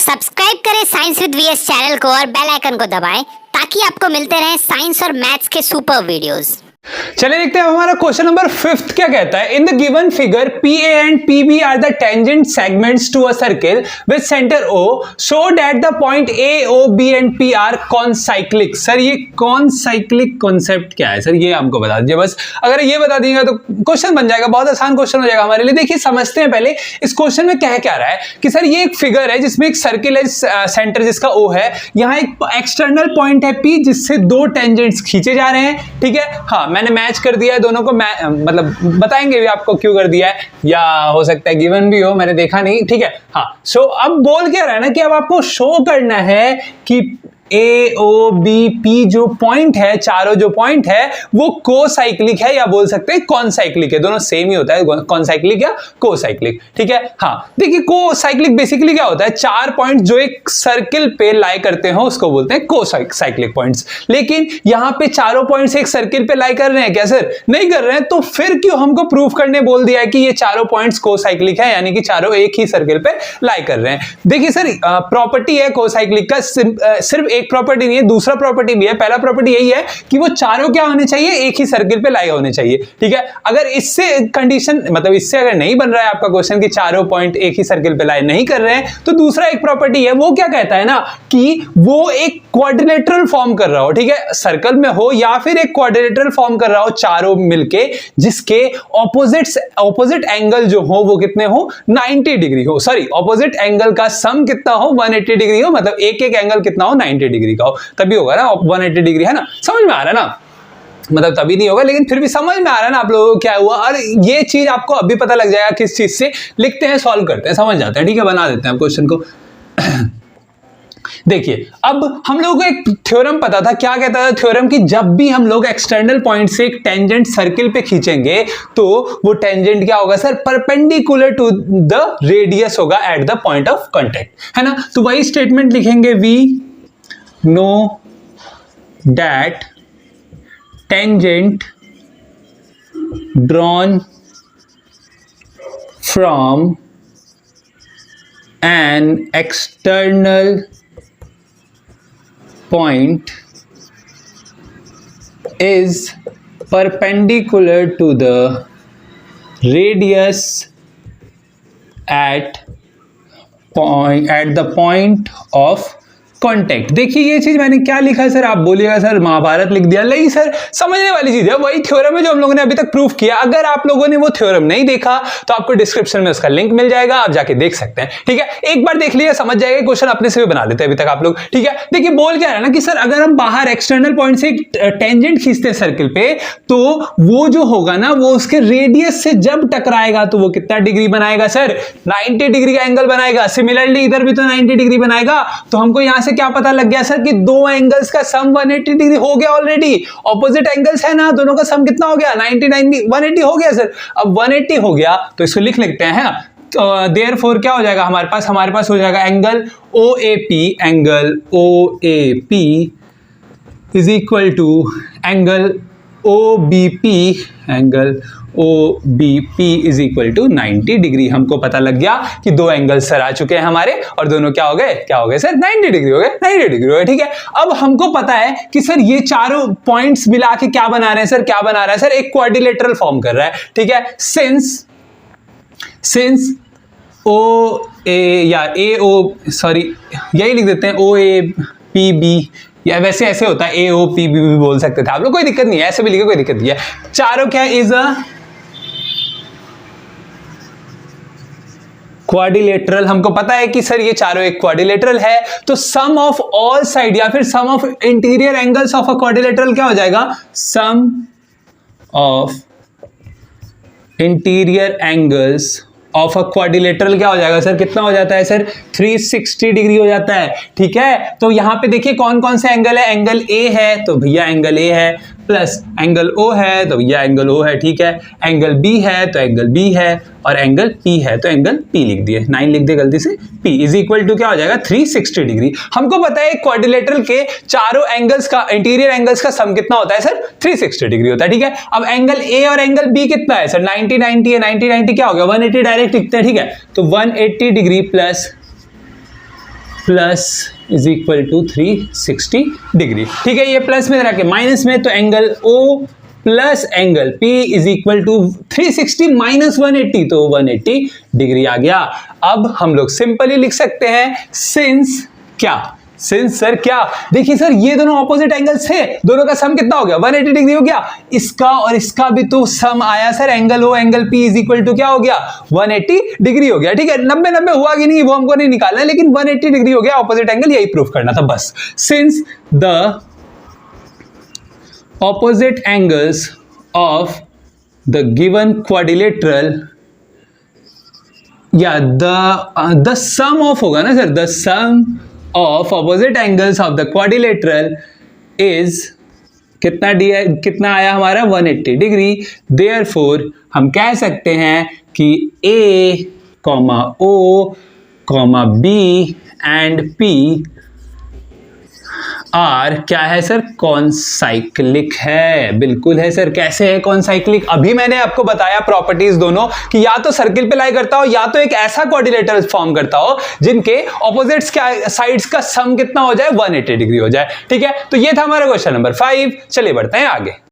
Subscribe करें science with VS channel को और बेल आइकन को दबाएं ताकि आपको मिलते रहें साइंस और मैथ्स के सुपर वीडियोस। चलिए देखते हैं हमारा क्वेश्चन नंबर 5 क्या कहता है। In the given figure PA and PB are the tangent segments to a circle with centre O show that the point A, O, B and P are concyclic. Sir ये concyclic concept क्या है sir, ये हमको बता दीजिए बस। अगर ये बता दीजिएगा तो क्वेश्चन बन जाएगा, बहुत आसान क्वेश्चन हो जाएगा हमारे लिए। देखिए समझते हैं पहले इस क्वेश्चन में कह क्या रहा है कि सर ये एक फिगर है जिसमें एक सर्किल है, सेंटर जिसका O है, यहाँ एक एक्सटर्नल पॉइंट है P जिससे दो टेंजेंट्स खींचे जा रहे हैं। ठीक है, हाँ मैंने मैच कर दिया है दोनों को, मतलब बताएंगे भी आपको क्यों कर दिया है, या हो सकता है गिवन भी हो, मैंने देखा नहीं। ठीक है, हाँ सो अब बोल क्या रहा है ना कि अब आपको शो करना है कि A, O, B, P जो पॉइंट है, चारों जो पॉइंट है वो कोसाइक्लिक है या बोल सकते हैं कॉनसाइक्लिक है। दोनों सेम ही होता है, कॉनसाइक्लिक या कोसाइक्लिक। ठीक है, हाँ देखिए कोसाइक्लिक बेसिकली क्या होता है, चार पॉइंट जो एक सर्किल पे लाई करते हो उसको बोलते हैं कोसाइक्लिक पॉइंट्स। लेकिन यहां पे चारों पॉइंट्स एक सर्किल पे लाई कर रहे हैं क्या सर? नहीं कर रहे हैं, तो फिर क्यों हमको प्रूफ करने बोल दिया है कि ये चारों पॉइंट्स कोसाइक्लिक है, यानी कि चारों एक ही सर्किल पे लाई कर रहे हैं। देखिए सर प्रॉपर्टी है कोसाइक्लिक का, सिर्फ एक प्रॉपर्टी नहीं है, दूसरा प्रॉपर्टी भी है। पहला प्रॉपर्टी यही है कि वो चारों क्या होने चाहिए, एक ही सर्किल पे लाई होने चाहिए। ठीक है, अगर इससे कंडीशन मतलब इससे अगर नहीं बन रहा है आपका क्वेश्चन कि चारों पॉइंट एक ही सर्किल पे लाई नहीं कर रहे हैं, तो दूसरा एक प्रॉपर्टी है, वो क्या कहता है ना कि वो एक क्वाड्रिलेटरल फॉर्म कर रहा हो। ठीक है, सर्कल में हो या फिर एक क्वाड्रिलेटरल फॉर्म कर रहा हो चारों मिलके, जिसके ऑपोजिट एंगल जो हो वो कितने हो, 90 डिग्री हो। सॉरी, ऑपोजिट एंगल का सम कितना हो, 180 डिग्री हो, मतलब एक एक एंगल कितना हो, 90 डिग्री का हो, तभी होगा ना 180 डिग्री, है ना? समझ में आ रहा है ना? मतलब तभी नहीं होगा, लेकिन फिर भी समझ में आ रहा है ना आप लोगों को क्या हुआ। और ये चीज आपको अभी पता लग जाएगा किस चीज से। लिखते हैं, सॉल्व करते हैं, समझ जाते हैं। ठीक है, बना देते हैं क्वेश्चन को। देखिए अब हम लोगों को एक थ्योरम पता था, क्या कहता था थ्योरम कि जब भी हम लोग एक्सटर्नल पॉइंट से एक टेंजेंट सर्किल पे खींचेंगे तो वो टेंजेंट क्या होगा sir, perpendicular to the radius होगा at the point of contact, है ना? तो वही स्टेटमेंट लिखेंगे, we know that tangent drawn from an external point is perpendicular to the radius at the point of contact. देखिए ये चीज मैंने क्या लिखा है सर, आप बोलिएगा सर महाभारत लिख दिया। नहीं सर, समझने वाली चीज है, वही थ्योरम है जो हम लोगों ने अभी तक प्रूफ किया। अगर आप लोगों ने वो थ्योरम नहीं देखा तो आपको डिस्क्रिप्शन में उसका लिंक मिल जाएगा, आप जाके देख सकते हैं। ठीक है, एक बार देख लिया समझ जाएगा, क्वेश्चन अपने से भी बना लेते हैं अभी तक आप लोग। ठीक है, देखिए बोल क्या है ना कि सर अगर हम बाहर एक्सटर्नल पॉइंट से टेंजेंट खींचते हैं सर्किल पे, तो वो जो होगा ना वो उसके रेडियस से जब टकराएगा तो वो कितना डिग्री बनाएगा सर, 90 डिग्री का एंगल बनाएगा। सिमिलरली इधर भी तो 90 डिग्री बनाएगा। तो हमको यहां से क्या पता लग गया सर कि दो एंगल्स का सम 180 डिग्री हो गया ऑलरेडी। ऑपोजिट एंगल्स है ना, दोनों का सम कितना हो गया, 90 90 180 हो गया सर। अब 180 हो गया तो इसको लिख लेते हैं, है ना? देयरफॉर क्या हो जाएगा हमारे पास हो जाएगा angle OAP is equal to angle OBP is equal to 90 degree. हमको पता लग गया कि दो एंगल सर आ चुके हैं हमारे और दोनों क्या हो गए सर, 90 डिग्री हो गए, 90 डिग्री हो गए। ठीक है, अब हमको पता है कि सर ये चारों पॉइंट्स मिला के क्या बना रहे हैं सर, एक क्वाड्रिलेटरल फॉर्म कर रहा है। ठीक है, सिंस यही लिख देते हैं OAPB, या वैसे ऐसे होता है AOPB भी बोल सकते थे आप लोग, कोई दिक्कत नहीं है, ऐसे भी लिखे कोई दिक्कत नहीं है। चारों क्या इज अ क्वाड्रिलेटरल, हमको पता है कि सर ये चारों एक क्वाड्रिलेटरल है, तो सम ऑफ ऑल साइड या फिर sum of interior angles of a quadrilateral क्या हो जाएगा, sum of interior angles of a quadrilateral क्या हो जाएगा सर, कितना हो जाता है सर, 360 डिग्री हो जाता है। ठीक है, तो यहां पे देखिए कौन कौन से एंगल है, एंगल ए है तो भैया एंगल ए है, प्लस एंगल ओ है तो भैया एंगल ओ है। ठीक है, एंगल बी है तो एंगल बी है, और एंगल पी है तो एंगल पी लिख दिए, 9 लिख दिए गलती से, पी इज इक्वल टू क्या हो जाएगा 360 डिग्री। हमको पता है क्वाड्रिलेटरल के चारों एंगल्स का, इंटीरियर एंगल्स का सम कितना होता है सर, 360 डिग्री होता है। ठीक है, अब एंगल ए और एंगल बी कितना है सर, 90 90 है, 90 90 क्या हो गया 180 डायरेक्ट लिखते हैं। ठीक है, तो 180 degree plus plus is equal to 360 degree. ठीक है, ये प्लस में रखे माइनस में, तो angle O plus angle P is equal to 360 minus 180, तो 180 डिग्री आ गया। अब हम लोग सिंपली लिख सकते हैं सिंस क्या, सिंस सर क्या, देखिए सर ये दोनों ऑपोजिट एंगल्स है, दोनों का सम कितना हो गया 180 डिग्री हो गया, इसका और इसका भी तो सम आया sir, angle O angle P is equal to क्या हो गया 180 डिग्री हो गया। ठीक है, 90 हुआ कि नहीं वो हमको नहीं निकालना है, लेकिन 180 डिग्री हो गया ऑपोजिट एंगल, यही प्रूफ करना था बस। Since the opposite angles of the given quadrilateral, या the sum of होगा ना sir, the sum of opposite angles of the quadrilateral is कितना आया हमारा 180 डिग्री। therefore हम कह सकते हैं कि A, O, B and P are क्या है सर, कॉन्साइक्लिक है। बिल्कुल है सर, कैसे है कॉन्साइक्लिक, अभी मैंने आपको बताया प्रॉपर्टीज दोनों कि या तो सर्किल पे लाई करता हो या तो एक ऐसा क्वाड्रिलेटरल फॉर्म करता हो जिनके ऑपोजिट्स के साइड्स का सम कितना हो जाए 180 डिग्री हो जाए। ठीक है, तो ये था हमारा क्वेश्चन नंबर 5। चलिए बढ़ते हैं आगे।